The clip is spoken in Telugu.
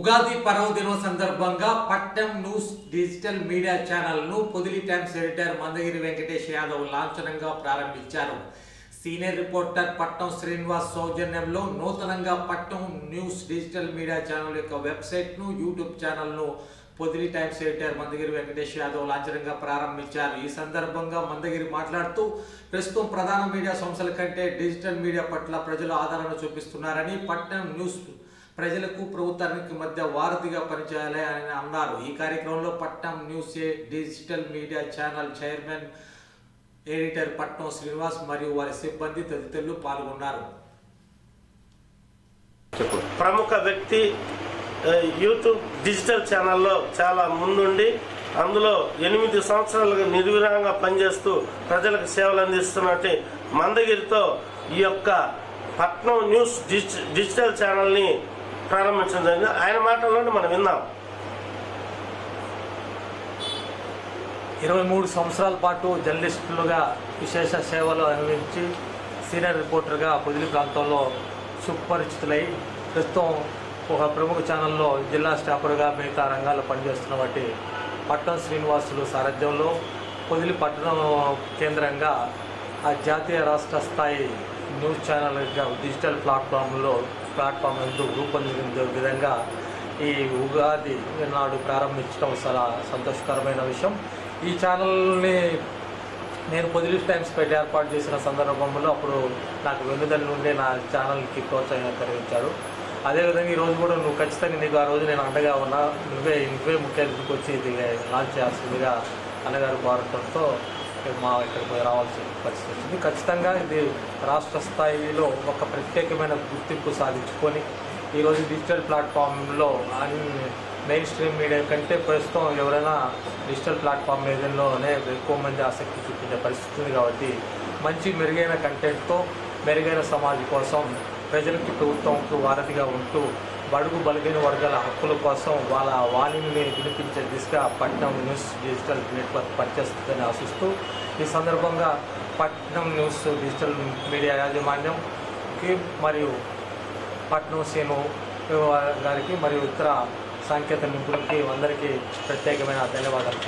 ఉగాది పర్వదినం సందర్భంగా పట్నం న్యూస్ డిజిటల్ మీడియా ఛానల్ను పొదిలి టైమ్స్ ఎడిటర్ మందగిరి వెంకటేష్ యాదవ్ లాంఛనంగా ప్రారంభించారు. సీనియర్ రిపోర్టర్ పట్నం శ్రీనివాస్ సౌజన్యంలో నూతనంగా పట్నం న్యూస్ డిజిటల్ మీడియా ఛానల్ యొక్క వెబ్సైట్ను, యూట్యూబ్ ఛానల్ను పొదిలి టైమ్స్ ఎడిటర్ మందగిరి వెంకటేష్ యాదవ్ లాంఛనంగా ప్రారంభించారు. ఈ సందర్భంగా మందగిరి మాట్లాడుతూ ప్రస్తుతం ప్రధాన మీడియా సంస్థల కంటే డిజిటల్ మీడియా పట్ల ప్రజలు ఆదరణ చూపిస్తున్నారని, పట్నం న్యూస్ ప్రజలకు ప్రభుత్వానికి మధ్య వారధిగా పనిచేయాలి అని అన్నారు. ఈ కార్యక్రమంలో పట్నం news digital media channel chairman editor పట్నం శ్రీనివాస్ మరియు వారి సిబ్బంది తదితరులు పాల్గొన్నారు. ప్రముఖ వ్యక్తి యూట్యూబ్ డిజిటల్ ఛానల్లో చాలా ముందుండి అందులో 8 సంవత్సరాలుగా నిర్విరామంగా పనిచేస్తూ ప్రజలకు సేవలు అందిస్తున్నట్టు మందగిరితో ఈ యొక్క పట్నం న్యూస్ డిజిటల్ ఛానల్ని ప్రారంభించడం జరిగింది. ఆయన మాటల్లోనే మనం విన్నాం. 23 సంవత్సరాల పాటు జర్నలిస్టులుగా విశేష సేవలు అందించి సీనియర్ రిపోర్టర్గా పొదిలి ప్రాంతంలో సుపరిచితులై ప్రస్తుతం ఒక ప్రముఖ ఛానల్లో జిల్లా స్టాఫర్గా మిగతా రంగాల్లో పనిచేస్తున్న వాటి పట్నం శ్రీనివాసులు సారథ్యంలో పొదిలి పట్టణం కేంద్రంగా ఆ జాతీయ రాష్ట్ర స్థాయి న్యూస్ ఛానల్గా డిజిటల్ ప్లాట్ఫామ్ రూపొందించే విధంగా ఈ ఉగాది నాడు ప్రారంభించడం చాలా సంతోషకరమైన విషయం. ఈ ఛానల్ని నేను పొదిలి టైమ్స్ పై ఏర్పాటు చేసిన సందర్భంలో అప్పుడు నాకు వెన్నుదల నుండి నా ఛానల్కి ప్రోత్సాహకరించాడు. అదేవిధంగా ఈరోజు కూడా నువ్వు ఖచ్చితంగా నీకు ఆ రోజు నేను అండగా ఉన్నా, నువ్వే ముఖ్య అతిథికి వచ్చి ఇది లాంచ్ చేయాల్సిందిగా అన్నగారు కోరటంతో ఇక్కడికి రావాల్సిన పరిస్థితి వచ్చింది. ఖచ్చితంగా ఇది రాష్ట్ర స్థాయిలో ఒక ప్రత్యేకమైన గుర్తింపు సాధించుకొని ఈరోజు డిజిటల్ ప్లాట్ఫామ్లో మెయిన్ స్ట్రీమ్ మీడియా కంటే ప్రస్తుతం ఎవరైనా డిజిటల్ ప్లాట్ఫామ్ మీదలోనే ఎక్కువ మంది ఆసక్తి చూపించే పరిస్థితి ఉంది. కాబట్టి మంచి మెరుగైన కంటెంట్తో మెరుగైన సమాజం కోసం ప్రజలకి ప్రభుత్వంకు వారధిగా ఉంటూ బడుగు బలహీన వర్గాల హక్కుల కోసం వాళ్ళ వాణిని వినిపించే దిశగా పట్నం న్యూస్ డిజిటల్ నెట్వర్క్ పనిచేస్తుందని ఆశిస్తూ ఈ సందర్భంగా పట్నం న్యూస్ డిజిటల్ మీడియా యాజమాన్యంకి మరియు పట్నం సీను గారికి మరియు ఇతర సాంకేతిక నిపుణులకి అందరికీ ప్రత్యేకమైన ధన్యవాదాలు.